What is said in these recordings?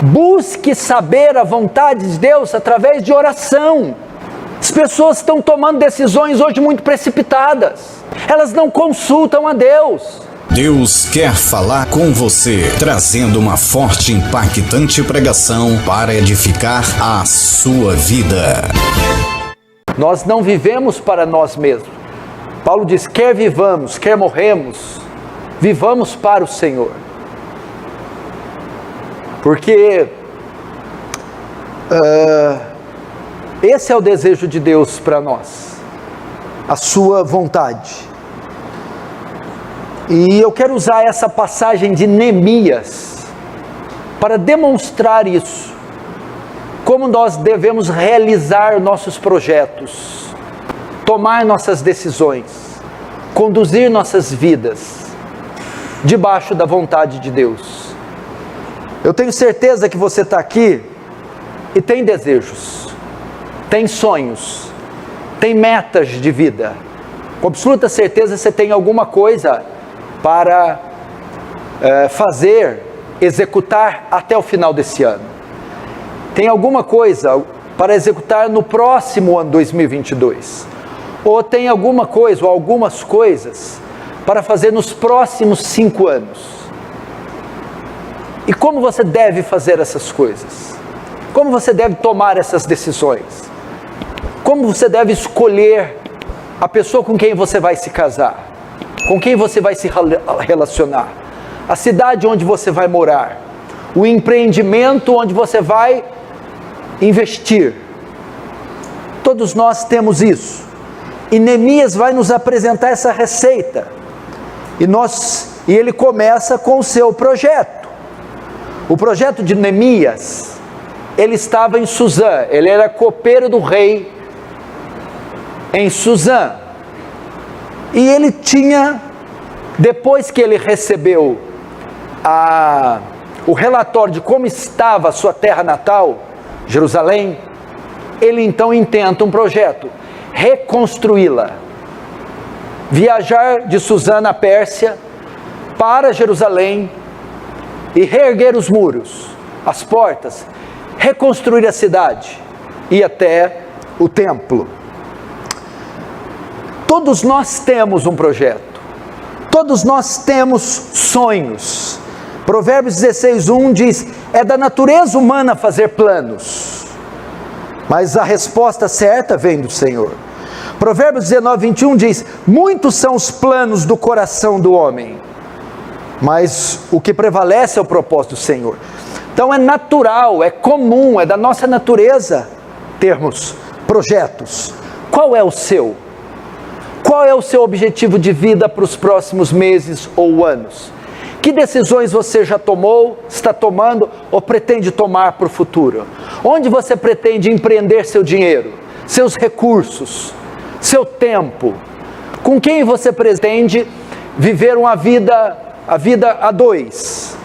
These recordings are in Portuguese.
Busque saber a vontade de Deus através de oração. As pessoas estão tomando decisões hoje muito precipitadas. Elas não consultam a Deus. Deus quer falar com você, trazendo uma forte e impactante pregação para edificar a sua vida. Nós não vivemos para nós mesmos. Paulo diz, quer vivamos, quer morremos, vivamos para o Senhor. Porque esse é o desejo de Deus para nós, a sua vontade. E eu quero usar essa passagem de Neemias para demonstrar isso, como nós devemos realizar nossos projetos, tomar nossas decisões, conduzir nossas vidas debaixo da vontade de Deus. Eu tenho certeza que você está aqui e tem desejos, tem sonhos, tem metas de vida. Com absoluta certeza você tem alguma coisa para fazer, executar até o final desse ano. Tem alguma coisa para executar no próximo ano 2022. Ou tem alguma coisa, ou algumas coisas, para fazer nos próximos 5 anos. E como você deve fazer essas coisas? Como você deve tomar essas decisões? Como você deve escolher a pessoa com quem você vai se casar? Com quem você vai se relacionar? A cidade onde você vai morar? O empreendimento onde você vai investir? Todos nós temos isso. E Neemias vai nos apresentar essa receita. E ele começa com o seu projeto. O projeto de Neemias, ele estava em Suzã, ele era copeiro do rei em Suzã. E ele tinha, depois que ele recebeu o relatório de como estava a sua terra natal, Jerusalém, ele então intenta um projeto, reconstruí-la. Viajar de Suzã na Pérsia para Jerusalém e reerguer os muros, as portas, reconstruir a cidade e até o templo. Todos nós temos um projeto, todos nós temos sonhos. Provérbios 16:1 diz, é da natureza humana fazer planos, mas a resposta certa vem do Senhor. Provérbios 19:21 diz, muitos são os planos do coração do homem, mas o que prevalece é o propósito do Senhor. Então é natural, é comum, é da nossa natureza termos projetos. Qual é o seu? Qual é o seu objetivo de vida para os próximos meses ou anos? Que decisões você já tomou, está tomando ou pretende tomar para o futuro? Onde você pretende empreender seu dinheiro, seus recursos, seu tempo? Com quem você pretende viver a vida a dois?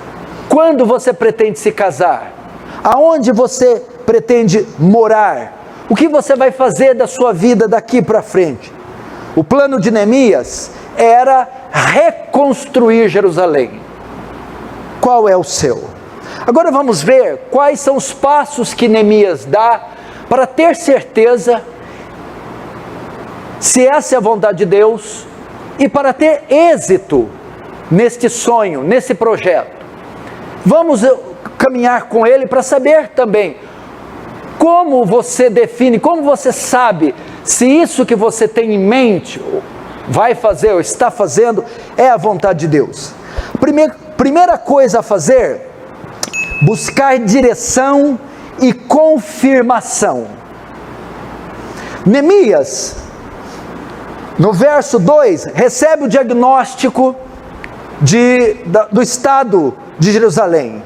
Quando você pretende se casar? Aonde você pretende morar? O que você vai fazer da sua vida daqui para frente? O plano de Neemias era reconstruir Jerusalém. Qual é o seu? Agora vamos ver quais são os passos que Neemias dá para ter certeza se essa é a vontade de Deus e para ter êxito neste sonho, nesse projeto. Vamos caminhar com ele para saber também como você define, como você sabe se isso que você tem em mente, vai fazer ou está fazendo, é a vontade de Deus. Primeira coisa a fazer, buscar direção e confirmação. Neemias, no verso 2, recebe o diagnóstico do estado de Jerusalém.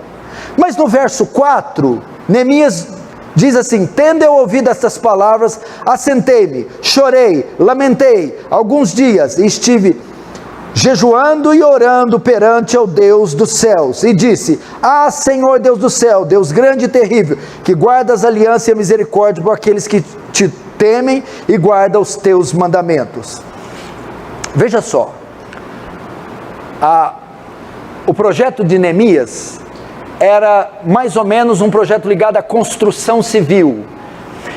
Mas no verso 4, Neemias diz assim, tendo eu ouvido estas palavras, assentei-me, chorei, lamentei alguns dias, e estive jejuando e orando perante ao Deus dos céus, e disse, Senhor Deus do céu, Deus grande e terrível, que guardas aliança e a misericórdia por aqueles que te temem e guardam os teus mandamentos. Veja só, o projeto de Neemias era mais ou menos um projeto ligado à construção civil.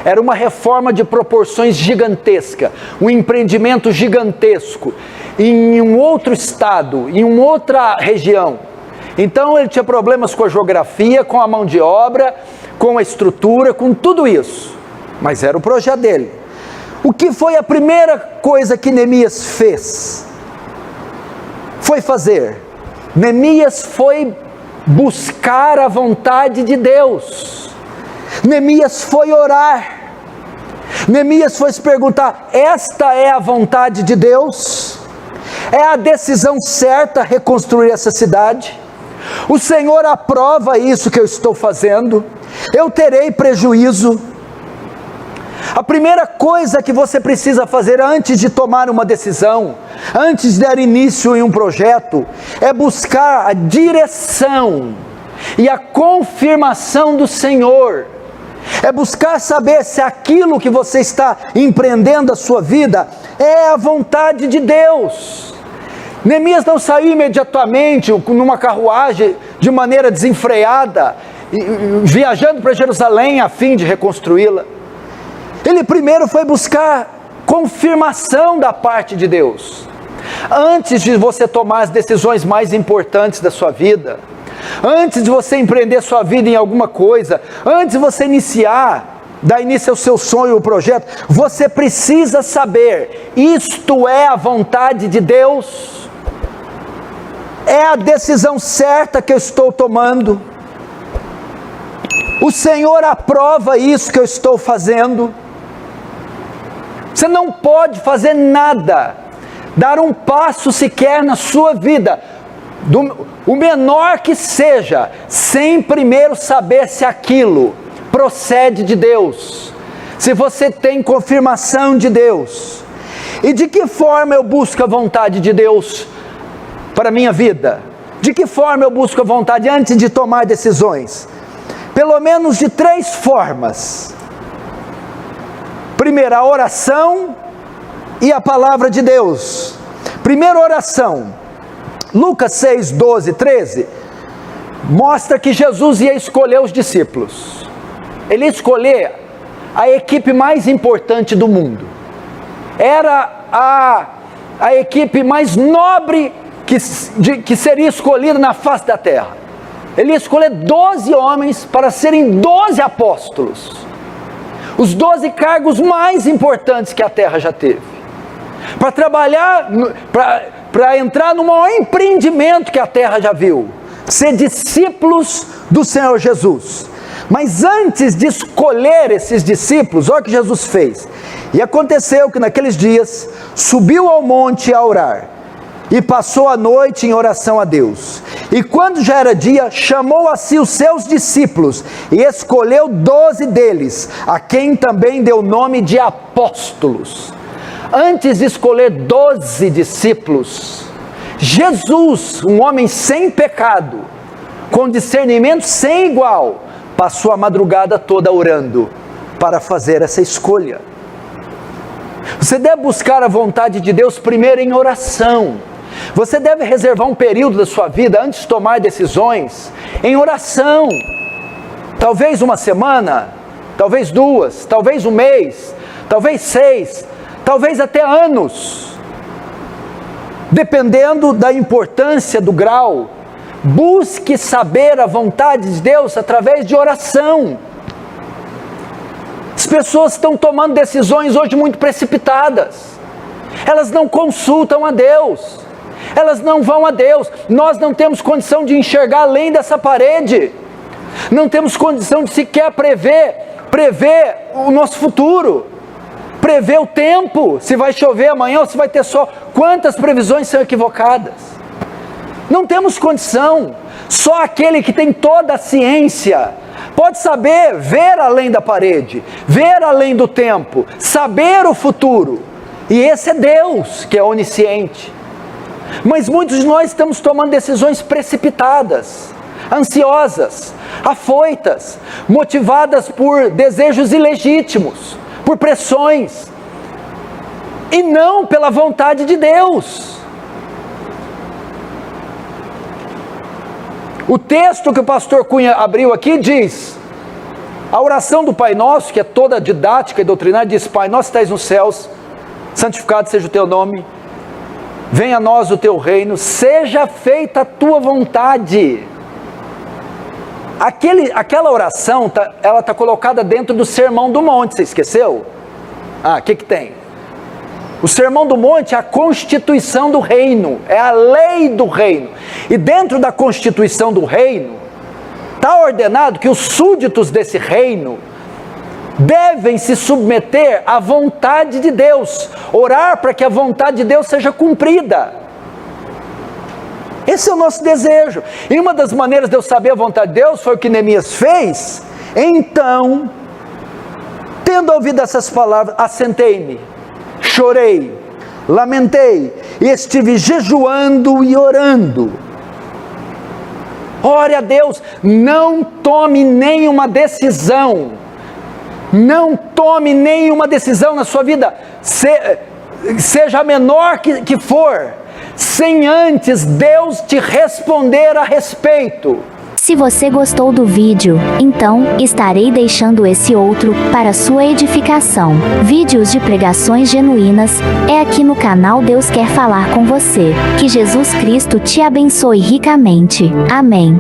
Era uma reforma de proporções gigantescas, um empreendimento gigantesco, em um outro estado, em uma outra região. Então ele tinha problemas com a geografia, com a mão de obra, com a estrutura, com tudo isso. Mas era o projeto dele. O que foi a primeira coisa que Neemias fez? Foi fazer. Neemias foi buscar a vontade de Deus. Neemias foi orar. Neemias foi se perguntar: esta é a vontade de Deus? É a decisão certa reconstruir essa cidade? O Senhor aprova isso que eu estou fazendo? Eu terei prejuízo? A primeira coisa que você precisa fazer antes de tomar uma decisão, antes de dar início em um projeto, é buscar a direção e a confirmação do Senhor. É buscar saber se aquilo que você está empreendendo a sua vida é a vontade de Deus. Neemias não saiu imediatamente numa carruagem de maneira desenfreada, viajando para Jerusalém a fim de reconstruí-la. Ele primeiro foi buscar confirmação da parte de Deus. Antes de você tomar as decisões mais importantes da sua vida, antes de você empreender sua vida em alguma coisa, antes de você dar início ao seu sonho, o projeto, você precisa saber: isto é a vontade de Deus? É a decisão certa que eu estou tomando? O Senhor aprova isso que eu estou fazendo? Você não pode fazer nada, dar um passo sequer na sua vida, o menor que seja, sem primeiro saber se aquilo procede de Deus, se você tem confirmação de Deus. E de que forma eu busco a vontade de Deus para a minha vida? De que forma eu busco a vontade antes de tomar decisões? Pelo menos de 3 formas. Primeiro, a oração e a palavra de Deus. Primeiro, oração. Lucas 6, 12, 13, mostra que Jesus ia escolher os discípulos. Ele ia escolher a equipe mais importante do mundo. Era a equipe mais nobre que seria escolhida na face da terra. Ele ia escolher 12 homens para serem 12 apóstolos. Os 12 cargos mais importantes que a terra já teve. Para trabalhar, para entrar no maior empreendimento que a terra já viu. Ser discípulos do Senhor Jesus. Mas antes de escolher esses discípulos, olha o que Jesus fez. E aconteceu que naqueles dias, subiu ao monte a orar. E passou a noite em oração a Deus. E quando já era dia, chamou a si os seus discípulos e escolheu 12 deles, a quem também deu o nome de apóstolos. Antes de escolher 12 discípulos, Jesus, um homem sem pecado, com discernimento sem igual, passou a madrugada toda orando para fazer essa escolha. Você deve buscar a vontade de Deus primeiro em oração. Você deve reservar um período da sua vida, antes de tomar decisões, em oração. Talvez uma semana, talvez 2, talvez um mês, talvez 6, talvez até anos. Dependendo da importância do grau, busque saber a vontade de Deus através de oração. As pessoas estão tomando decisões hoje muito precipitadas. Elas não consultam a Deus. Elas não vão a Deus. Nós não temos condição de enxergar além dessa parede. Não temos condição de sequer prever o nosso futuro. Prever o tempo, se vai chover amanhã ou se vai ter sol. Quantas previsões são equivocadas? Não temos condição. Só aquele que tem toda a ciência pode saber, ver além da parede, ver além do tempo, saber o futuro. E esse é Deus, que é onisciente. Mas muitos de nós estamos tomando decisões precipitadas, ansiosas, afoitas, motivadas por desejos ilegítimos, por pressões, e não pela vontade de Deus. O texto que o pastor Cunha abriu aqui diz, a oração do Pai Nosso, que é toda didática e doutrinária, diz: Pai Nosso que estais nos céus, santificado seja o teu nome, venha a nós o teu reino, seja feita a tua vontade. Aquela oração, ela está colocada dentro do Sermão do Monte, você esqueceu? O que tem? O Sermão do Monte é a constituição do reino, é a lei do reino. E dentro da constituição do reino, está ordenado que os súditos desse reino devem se submeter à vontade de Deus, orar para que a vontade de Deus seja cumprida. Esse é o nosso desejo. E uma das maneiras de eu saber a vontade de Deus foi o que Neemias fez. Então, tendo ouvido essas palavras, assentei-me, chorei, lamentei, e estive jejuando e orando. Ore a Deus, não tome nenhuma decisão, não tome nenhuma decisão na sua vida, seja a menor que for, sem antes Deus te responder a respeito. Se você gostou do vídeo, então, estarei deixando esse outro, para sua edificação. Vídeos de pregações genuínas, é aqui no canal Deus Quer Falar com Você. Que Jesus Cristo te abençoe ricamente. Amém.